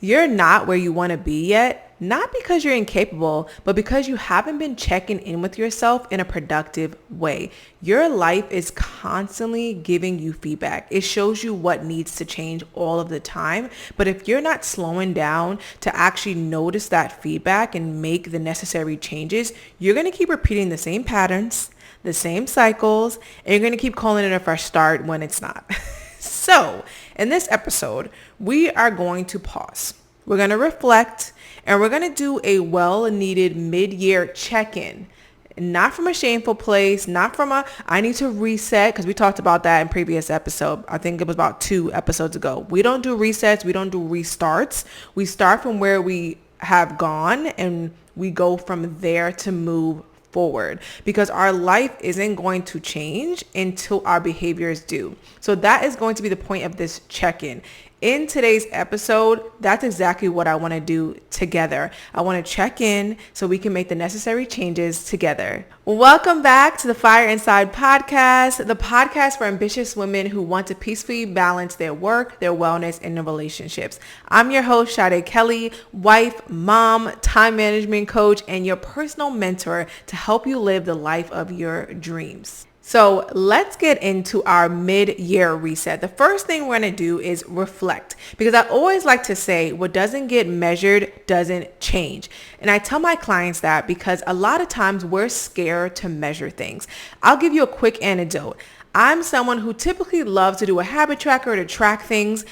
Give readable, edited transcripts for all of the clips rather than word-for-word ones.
You're not where you want to be yet, not because you're incapable, but because you haven't been checking in with yourself in a productive way. Your life is constantly giving you feedback. It shows you what needs to change all of the time. But if you're not slowing down to actually notice that feedback and make the necessary changes, you're going to keep repeating the same patterns, the same cycles, and you're going to keep calling it a fresh start when it's not. So in this episode, we are going to pause. We're going to reflect, and we're going to do a well-needed mid-year check-in. Not from a shameful place, not from I need to reset, because we talked about that in previous episode. I think it was about 2 episodes ago. We don't do resets. We don't do restarts. We start from where we have gone, and we go from there to move forward, because our life isn't going to change until our behaviors do. So that is going to be the point of this check-in. In today's episode, that's exactly what I want to do together. I want to check in so we can make the necessary changes together. Welcome back to the Fire Inside podcast, the podcast for ambitious women who want to peacefully balance their work, their wellness, and their relationships. I'm your host, Sade Kelly, wife, mom, time management coach, and your personal mentor to help you live the life of your dreams. So let's get into our mid-year reset. The first thing we're going to do is reflect, because I always like to say what doesn't get measured doesn't change. And I tell my clients that because a lot of times we're scared to measure things. I'll give you a quick anecdote. I'm someone who typically loves to do a habit tracker to track things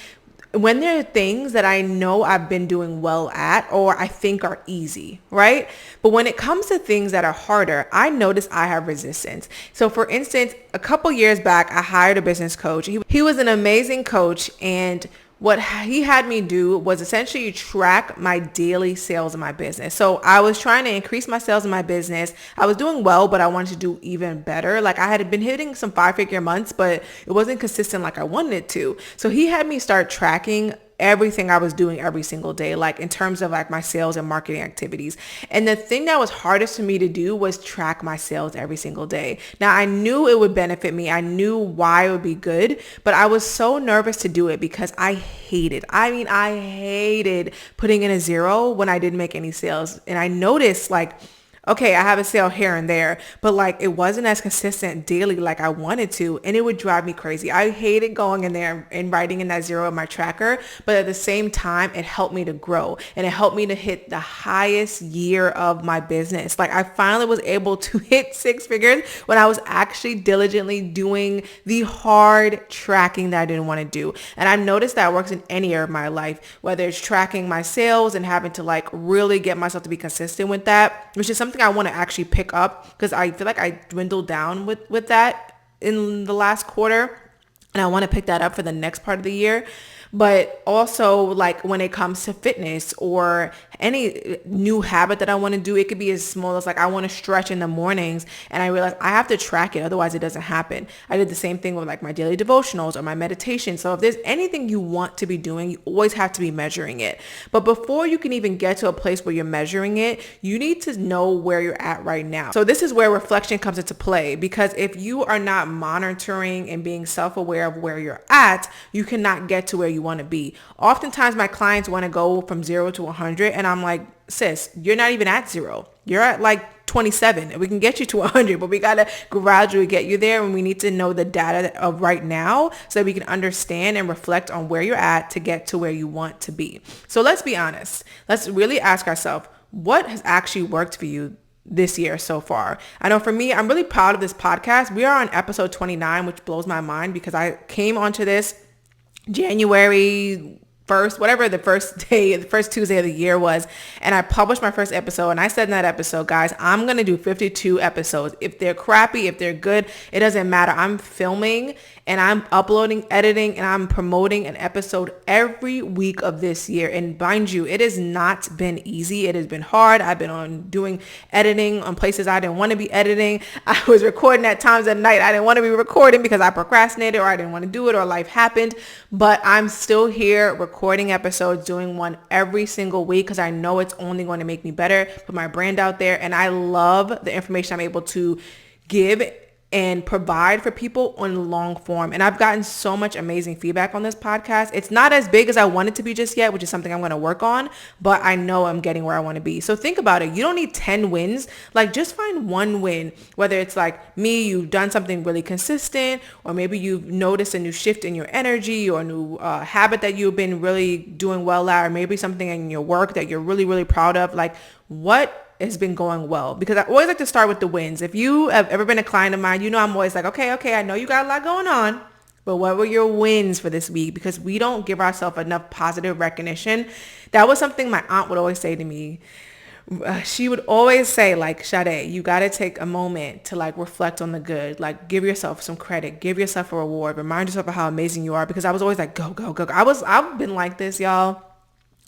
when there are things that I know I've been doing well at or I think are easy, right? But when it comes to things that are harder, I notice I have resistance. So for instance, a couple years back, I hired a business coach. He was an amazing coach, and what he had me do was essentially track my daily sales in my business. So I was trying to increase my sales in my business. I was doing well, but I wanted to do even better. Like I had been hitting some 5-figure months, but it wasn't consistent like I wanted it to. So he had me start tracking everything I was doing every single day, like in terms of like my sales and marketing activities. And the thing that was hardest for me to do was track my sales every single day. Now I knew it would benefit me. I knew why it would be good, but I was so nervous to do it because I hated putting in a 0 when I didn't make any sales. And I noticed like, okay, I have a sale here and there, but like it wasn't as consistent daily like I wanted to, and it would drive me crazy. I hated going in there and writing in that 0 in my tracker, but at the same time, it helped me to grow, and it helped me to hit the highest year of my business. Like I finally was able to hit 6 figures when I was actually diligently doing the hard tracking that I didn't want to do. And I noticed that works in any area of my life, whether it's tracking my sales and having to like really get myself to be consistent with that, which is something I want to actually pick up because I feel like I dwindled down with that in the last quarter, and I want to pick that up for the next part of the year. But also like when it comes to fitness or any new habit that I want to do, it could be as small as like I want to stretch in the mornings, and I realize I have to track it, otherwise it doesn't happen. I did the same thing with like my daily devotionals or my meditation. So if there's anything you want to be doing, you always have to be measuring it. But before you can even get to a place where you're measuring it, you need to know where you're at right now. So this is where reflection comes into play, because if you are not monitoring and being self-aware of where you're at, you cannot get to where you want to be. Oftentimes my clients want to go from 0 to 100, and I'm like, sis, you're not even at 0. You're at like 27, and we can get you to 100, but we got to gradually get you there, and we need to know the data of right now so that we can understand and reflect on where you're at to get to where you want to be. So let's be honest. Let's really ask ourselves, what has actually worked for you this year so far? I know for me, I'm really proud of this podcast. We are on episode 29, which blows my mind because I came onto this January 1st, whatever the first Tuesday of the year was, and I published my first episode, and I said in that episode, guys, I'm going to do 52 episodes. If they're crappy, if they're good, it doesn't matter. I'm filming and I'm uploading, editing, and I'm promoting an episode every week of this year. And mind you, it has not been easy. It has been hard. I've been doing editing on places I didn't want to be editing. I was recording at times at night I didn't want to be recording because I procrastinated or I didn't want to do it or life happened. But I'm still here recording episodes, doing one every single week because I know it's only going to make me better, put my brand out there. And I love the information I'm able to give and provide for people on long form. And I've gotten so much amazing feedback on this podcast. It's not as big as I want it to be just yet, which is something I'm going to work on, but I know I'm getting where I want to be. So think about it. You don't need 10 wins. Like just find one win, whether it's like me, you've done something really consistent, or maybe you've noticed a new shift in your energy or a new habit that you've been really doing well at, or maybe something in your work that you're really, really proud of. Like what has been going well, because I always like to start with the wins. If you have ever been a client of mine, you know I'm always like, okay, I know you got a lot going on, but what were your wins for this week? Because we don't give ourselves enough positive recognition. That was something my aunt would always say to me. She would always say, like, Sade, you got to take a moment to like reflect on the good, like give yourself some credit, give yourself a reward, remind yourself of how amazing you are. Because I was always like, go. I've been like this, y'all,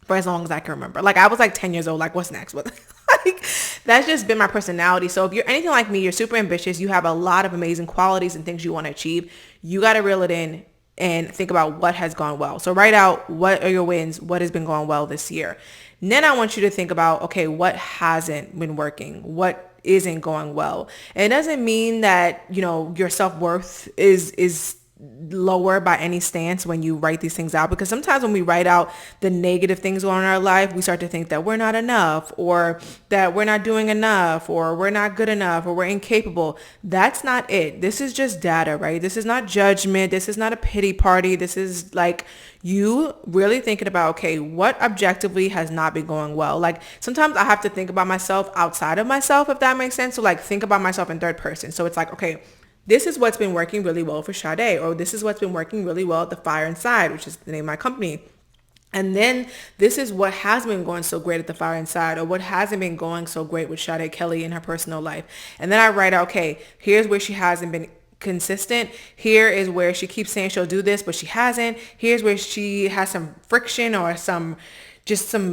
for as long as I can remember. Like I was like 10 years old, like what's next? Like that's just been my personality. So if you're anything like me, you're super ambitious, you have a lot of amazing qualities and things you want to achieve, you got to reel it in and think about what has gone well. So write out what are your wins, what has been going well this year. And then I want you to think about, okay, what hasn't been working, what isn't going well. And it doesn't mean that, you know, your self-worth is lower by any stance when you write these things out, because sometimes when we write out the negative things going on in our life, we start to think that we're not enough, or that we're not doing enough, or we're not good enough, or we're incapable. That's not it. This is just data, right? This is not judgment. This is not a pity party. This is like you really thinking about, okay, what objectively has not been going well? Like sometimes I have to think about myself outside of myself, if that makes sense. So like think about myself in third person. So it's like, okay, this is what's been working really well for Sade, or this is what's been working really well at the Fire Inside, which is the name of my company. And then this is what has been going so great at the Fire Inside, or what hasn't been going so great with Sade Kelly in her personal life. And then I write out, okay, here's where she hasn't been consistent. Here is where she keeps saying she'll do this, but she hasn't. Here's where she has some friction or some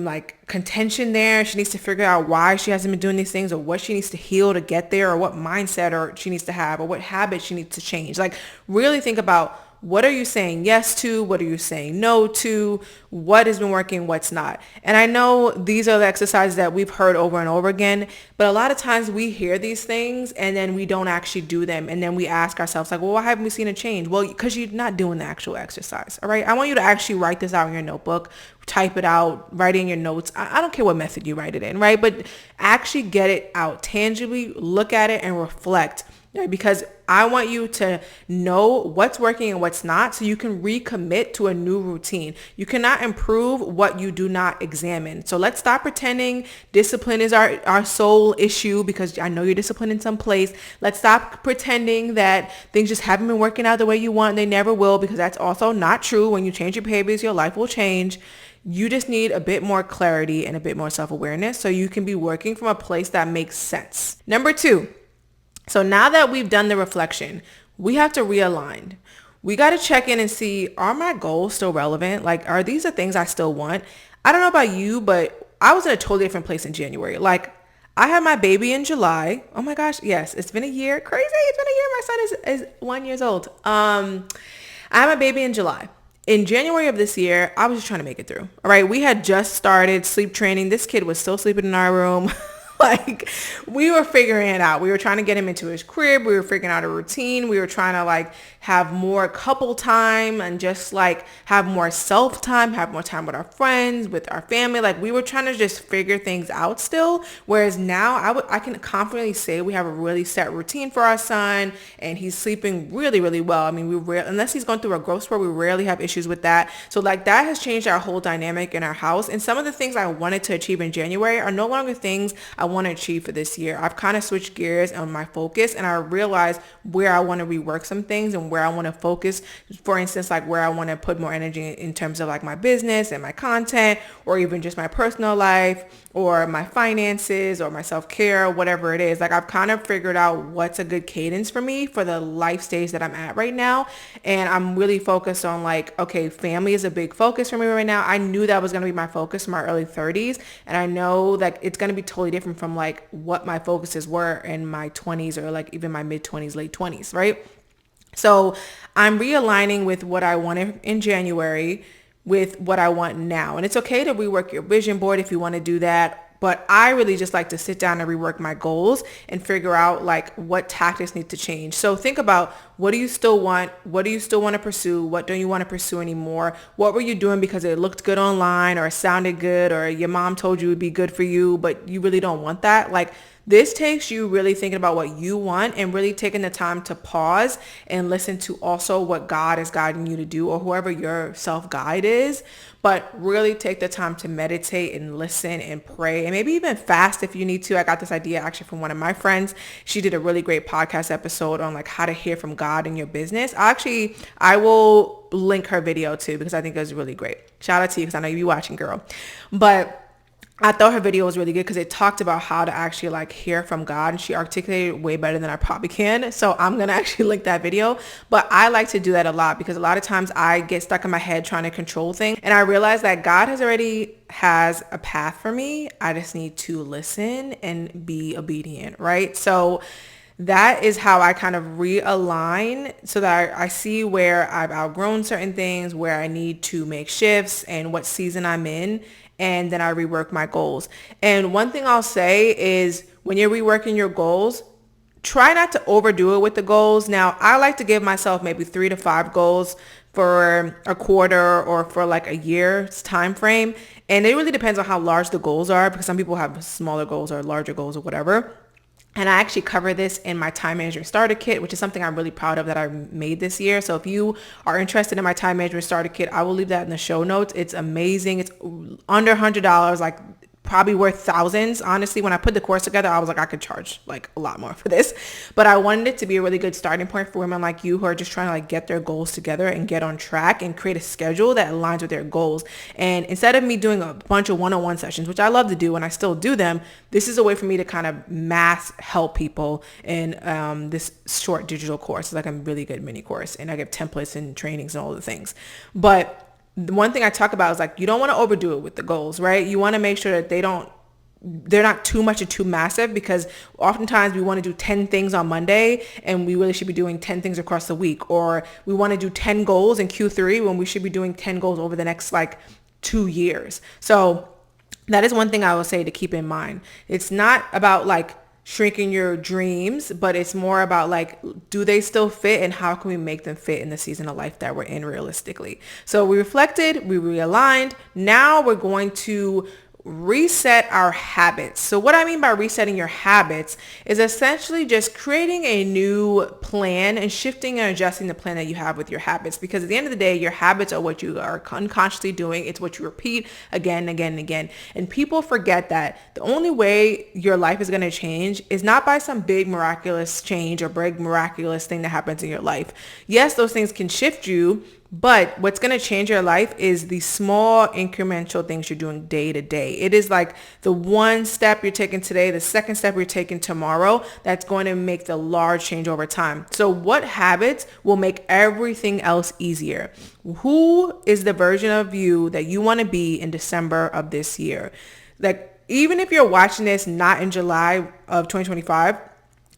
like contention there. She needs to figure out why she hasn't been doing these things, or what she needs to heal to get there, or what mindset or she needs to have, or what habits she needs to change. Like really think about, what are you saying yes to? What are you saying no to? What has been working? What's not? And I know these are the exercises that we've heard over and over again, but a lot of times we hear these things and then we don't actually do them. And then we ask ourselves like, well, why haven't we seen a change? Well, because you're not doing the actual exercise. All right. I want you to actually write this out in your notebook, type it out, write it in your notes. I don't care what method you write it in, right? But actually get it out tangibly, look at it and reflect. Right? Because I want you to know what's working and what's not, so you can recommit to a new routine. You cannot improve what you do not examine. So let's stop pretending discipline is our sole issue, because I know you're disciplined in some place. Let's stop pretending that things just haven't been working out the way you want and they never will, because that's also not true. When you change your behaviors, your life will change. You just need a bit more clarity and a bit more self-awareness so you can be working from a place that makes sense. Number 2. So now that we've done the reflection, we have to realign. We got to check in and see, are my goals still relevant? Like, are these the things I still want? I don't know about you, but I was in a totally different place in January. Like, I had my baby in July. Oh my gosh. Yes. It's been a year. Crazy. It's been a year. My son is 1 year old. I had my baby in July. In January of this year, I was just trying to make it through. All right. We had just started sleep training. This kid was still sleeping in our room. Like we were figuring it out. We were trying to get him into his crib. We were figuring out a routine. We were trying to like have more couple time and just like have more self time, have more time with our friends, with our family. Like we were trying to just figure things out still. Whereas now I can confidently say we have a really set routine for our son, and he's sleeping really, really well. I mean, unless he's going through a growth spurt, we rarely have issues with that. So like that has changed our whole dynamic in our house. And some of the things I wanted to achieve in January are no longer things I want to achieve for this year. I've kind of switched gears on my focus, and I realized where I want to rework some things and where I want to focus. For instance, like where I want to put more energy in terms of like my business and my content, or even just my personal life, or my finances, or my self-care, whatever it is. Like I've kind of figured out what's a good cadence for me for the life stage that I'm at right now. And I'm really focused on like, okay, family is a big focus for me right now. I knew that was going to be my focus in my early 30s. And I know that it's going to be totally different from like what my focuses were in my 20s, or like even my mid 20s, late 20s, right? So I'm realigning with what I wanted in January with what I want now. And it's okay to rework your vision board if you want to do that. But I really just like to sit down and rework my goals and figure out like what tactics need to change. So think about, what do you still want? What do you still want to pursue? What don't you want to pursue anymore? What were you doing because it looked good online or it sounded good or your mom told you it would be good for you, but you really don't want that? Like, this takes you really thinking about what you want and really taking the time to pause and listen to also what God is guiding you to do, or whoever your self-guide is. But really take the time to meditate and listen and pray, and maybe even fast if you need to. I got this idea actually from one of my friends. She did a really great podcast episode on like how to hear from God in your business. I will link her video too, because I think it was really great. Shout out to you, because I know you be watching, girl. But I thought her video was really good because it talked about how to actually like hear from God, and she articulated it way better than I probably can. So I'm going to actually link that video. But I like to do that a lot because a lot of times I get stuck in my head trying to control things. And I realize that God has a path for me. I just need to listen and be obedient, right? So that is how I kind of realign, so that I see where I've outgrown certain things, where I need to make shifts, and what season I'm in. And then I rework my goals. And one thing I'll say is, when you're reworking your goals, try not to overdo it with the goals. Now, I like to give myself maybe 3 to 5 goals for a quarter or for like a year's time frame. And it really depends on how large the goals are, because some people have smaller goals or larger goals or whatever. And I actually cover this in my time management starter kit, which is something I'm really proud of that I made this year. So if you are interested in my time management starter kit, I will leave that in the show notes. It's amazing. It's under $100, like probably worth thousands. Honestly, when I put the course together, I was like, I could charge like a lot more for this, but I wanted it to be a really good starting point for women like you who are just trying to like get their goals together and get on track and create a schedule that aligns with their goals. And instead of me doing a bunch of one-on-one sessions, which I love to do and I still do them, this is a way for me to kind of mass help people in this short digital course. It's like a really good mini course, and I give templates and trainings and all the things. But the one thing I talk about is like, you don't want to overdo it with the goals, right? You want to make sure that they're not too much and too massive, because oftentimes we want to do 10 things on Monday and we really should be doing 10 things across the week. Or we want to do 10 goals in Q3 when we should be doing 10 goals over the next like 2 years. So that is one thing I will say to keep in mind. It's not about like shrinking your dreams, but it's more about like, do they still fit, and how can we make them fit in the season of life that we're in realistically? So we reflected, we realigned. Now we're going to reset our habits. So what I mean by resetting your habits is essentially just creating a new plan and shifting and adjusting the plan that you have with your habits. Because at the end of the day, your habits are what you are unconsciously doing. It's what you repeat again and again and again. And people forget that the only way your life is going to change is not by some big miraculous change or big miraculous thing that happens in your life. Yes, those things can shift you, but what's going to change your life is the small incremental things you're doing day to day. It is like the one step you're taking today, the second step you're taking tomorrow, that's going to make the large change over time. So what habits will make everything else easier? Who is the version of you that you want to be in December of this year? Like, even if you're watching this not in July of 2025,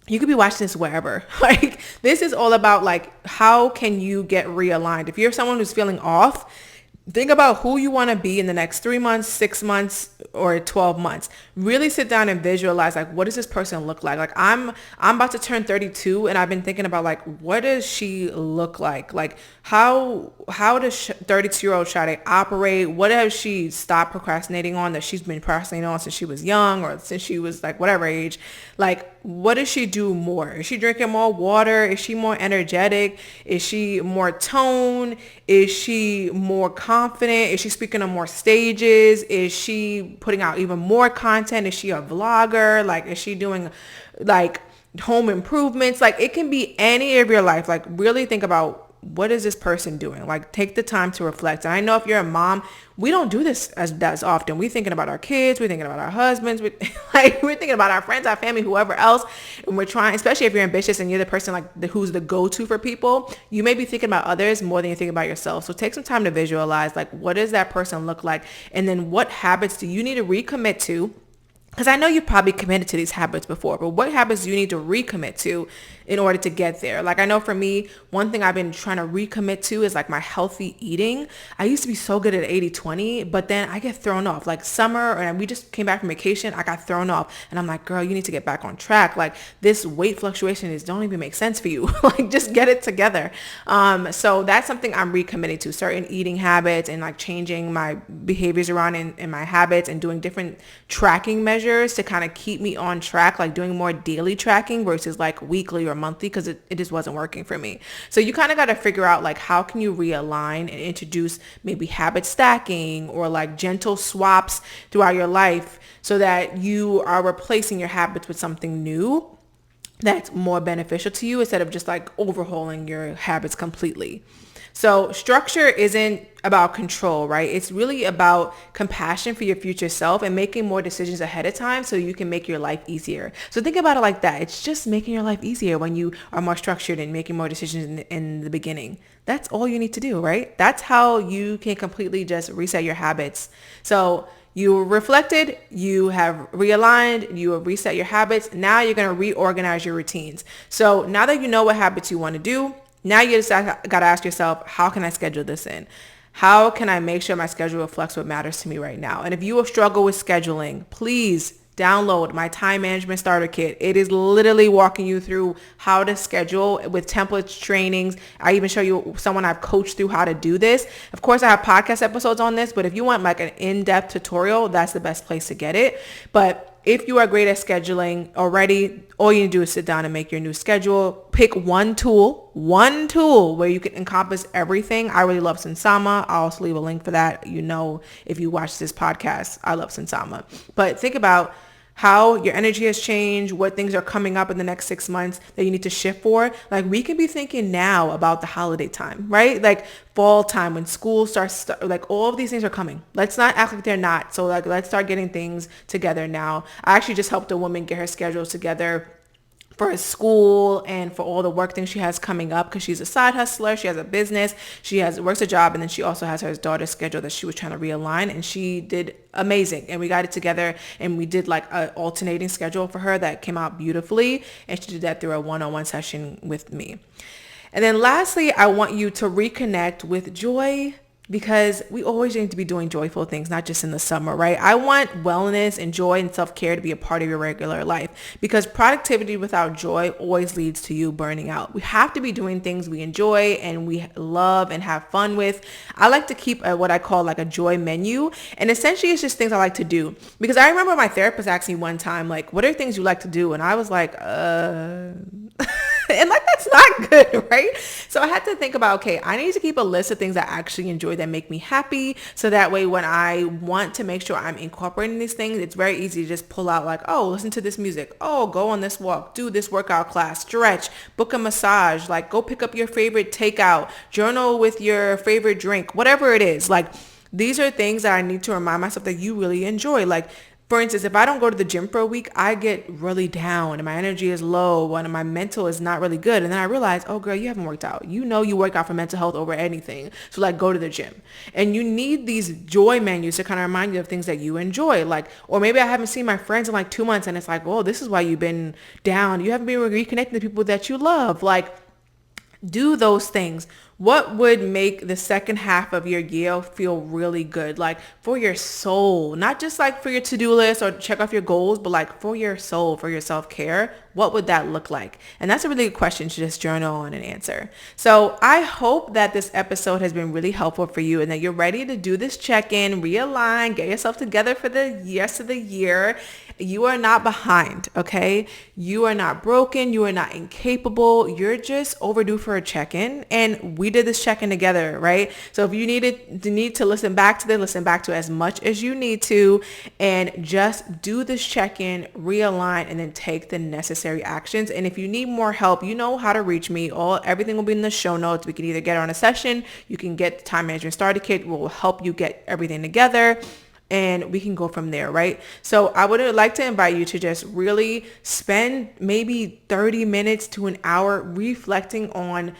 you could be watching this wherever. Like, this is all about like, how can you get realigned? If you're someone who's feeling off, think about who you want to be in the next 3 months, 6 months, or 12 months. Really sit down and visualize, like, what does this person look like? Like, I'm about to turn 32, and I've been thinking about like, what does she look like? Like, how does 32-year-old Sade operate? What has she stopped procrastinating on that she's been procrastinating on since she was young, or since she was like whatever age? Like, what does she do more? Is she drinking more water? Is she more energetic? Is she more toned? Is she more confident? Is she speaking on more stages? Is she putting out even more content? Is she a vlogger? Like, is she doing like home improvements? Like, it can be any of your life. Like, really think about, what is this person doing? Like, take the time to reflect. And I know if you're a mom, we don't do this as often. We're thinking about our kids. We're thinking about our husbands. We're thinking about our friends, our family, whoever else. And we're trying, especially if you're ambitious and you're the person like who's the go-to for people, you may be thinking about others more than you think about yourself. So take some time to visualize, like, what does that person look like? And then what habits do you need to recommit to because I know you've probably committed to these habits before, but what habits do you need to recommit to in order to get there? Like, I know for me, one thing I've been trying to recommit to is like my healthy eating. I used to be so good at 80-20, but then I get thrown off. Like summer, and we just came back from vacation, I got thrown off. And I'm like, girl, you need to get back on track. Like, this weight fluctuation don't even make sense for you. Like, just get it together. So that's something I'm recommitting to, certain eating habits and like changing my behaviors around in my habits and doing different tracking measures to kind of keep me on track, like doing more daily tracking versus like weekly or monthly, because it just wasn't working for me. So you kind of got to figure out like, how can you realign and introduce maybe habit stacking or like gentle swaps throughout your life so that you are replacing your habits with something new that's more beneficial to you, instead of just like overhauling your habits completely. So structure isn't about control, right? It's really about compassion for your future self and making more decisions ahead of time so you can make your life easier. So think about it like that. It's just making your life easier when you are more structured and making more decisions in the beginning. That's all you need to do, right? That's how you can completely just reset your habits. So you reflected, you have realigned, you have reset your habits. Now you're going to reorganize your routines. So now that you know what habits you want to do, now you just got to ask yourself, how can I schedule this in? How can I make sure my schedule reflects what matters to me right now? And if you have struggled with scheduling, please download my time management starter kit. It is literally walking you through how to schedule with templates, trainings. I even show you someone I've coached through how to do this. Of course, I have podcast episodes on this, but if you want like an in-depth tutorial, that's the best place to get it. But if you are great at scheduling already, all you need to do is sit down and make your new schedule. Pick one tool where you can encompass everything. I really love Sansama. I'll also leave a link for that. You know, if you watch this podcast, I love Sansama. But think about how your energy has changed, what things are coming up in the next 6 months that you need to shift for. Like, we can be thinking now about the holiday time, right? Like fall time when school starts, like all of these things are coming. Let's not act like they're not. So like, let's start getting things together now. I actually just helped a woman get her schedule together for her school and for all the work things she has coming up, because she's a side hustler. She has a business. She works a job, and then she also has her daughter's schedule that she was trying to realign, and she did amazing. And we got it together, and we did like an alternating schedule for her that came out beautifully, and she did that through a one-on-one session with me. And then lastly, I want you to reconnect with joy, because we always need to be doing joyful things, not just in the summer, right? I want wellness and joy and self-care to be a part of your regular life, because productivity without joy always leads to you burning out. We have to be doing things we enjoy and we love and have fun with. I like to keep what I call like a joy menu. And essentially it's just things I like to do, because I remember my therapist asked me one time, like, what are things you like to do? And I was like, and like, that's not good, right? So I had to think about, okay, I need to keep a list of things I actually enjoy that make me happy. So that way, when I want to make sure I'm incorporating these things, it's very easy to just pull out like, oh, listen to this music. Oh, go on this walk, do this workout class, stretch, book a massage, like go pick up your favorite takeout, journal with your favorite drink, whatever it is. Like, these are things that I need to remind myself that you really enjoy. Like, for instance, if I don't go to the gym for a week, I get really down and my energy is low and my mental is not really good. And then I realize, oh girl, you haven't worked out. You know you work out for mental health over anything. So like, go to the gym. And you need these joy menus to kind of remind you of things that you enjoy. Like, or maybe I haven't seen my friends in like 2 months and it's like, oh, this is why you've been down. You haven't been reconnecting to people that you love. Like, do those things. What would make the second half of your year feel really good? Like, for your soul, not just like for your to-do list or check off your goals, but like for your soul, for your self-care. What would that look like? And that's a really good question to just journal on and answer. So I hope that this episode has been really helpful for you and that you're ready to do this check-in, realign, get yourself together for the rest of the year. You are not behind, okay? You are not broken. You are not incapable. You're just overdue for a check-in. And we did this check-in together, right? So if you need to listen back to it as much as you need to, and just do this check-in, realign, and then take the necessary actions. And if you need more help, you know how to reach me. Everything will be in the show notes. We can either get on a session. You can get the time management starter kit. We'll help you get everything together. And we can go from there, right? So I would like to invite you to just really spend maybe 30 minutes to an hour reflecting on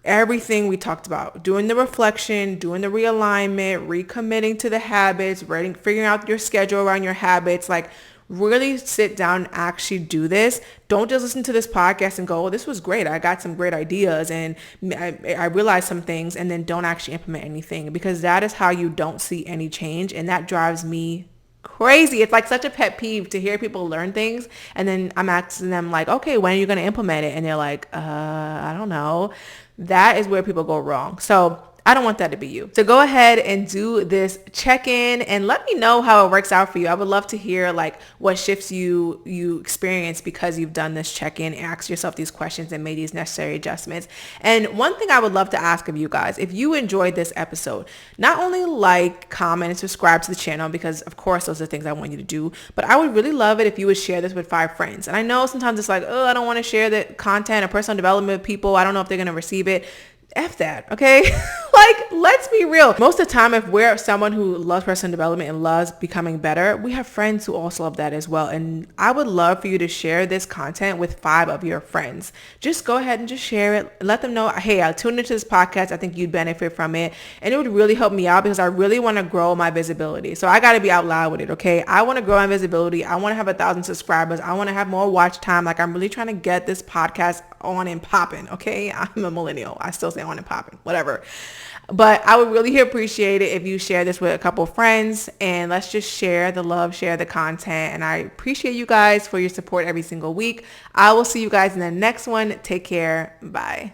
everything we talked about, doing the reflection, doing the realignment, recommitting to the habits, figuring out your schedule around your habits, like really sit down and actually do this. Don't just listen to this podcast and go, oh, this was great. I got some great ideas and I realized some things, and then don't actually implement anything, because that is how you don't see any change. And that drives me crazy. It's like such a pet peeve to hear people learn things and then I'm asking them like, okay, when are you going to implement it? And they're like, I don't know. That is where people go wrong. So I don't want that to be you. So go ahead and do this check-in and let me know how it works out for you. I would love to hear like what shifts you experience because you've done this check-in, asked yourself these questions and made these necessary adjustments. And one thing I would love to ask of you guys, if you enjoyed this episode, not only like, comment, and subscribe to the channel, because of course those are things I want you to do, but I would really love it if you would share this with 5 friends. And I know sometimes it's like, oh, I don't want to share the content or personal development with people. I don't know if they're going to receive it. F that, okay? Like, let's be real. Most of the time, if we're someone who loves personal development and loves becoming better, we have friends who also love that as well. And I would love for you to share this content with 5 of your friends. Just go ahead and just share it. Let them know, hey, I tuned into this podcast. I think you'd benefit from it. And it would really help me out because I really want to grow my visibility. So I got to be out loud with it, okay? I want to grow my visibility. I want to have 1,000 subscribers. I want to have more watch time. Like, I'm really trying to get this podcast on and popping, okay? I'm a millennial. I still say on and popping, whatever. But I would really appreciate it if you share this with a couple of friends, and let's just share the love, share the content. And I appreciate you guys for your support every single week. I will see you guys in the next one. Take care. Bye.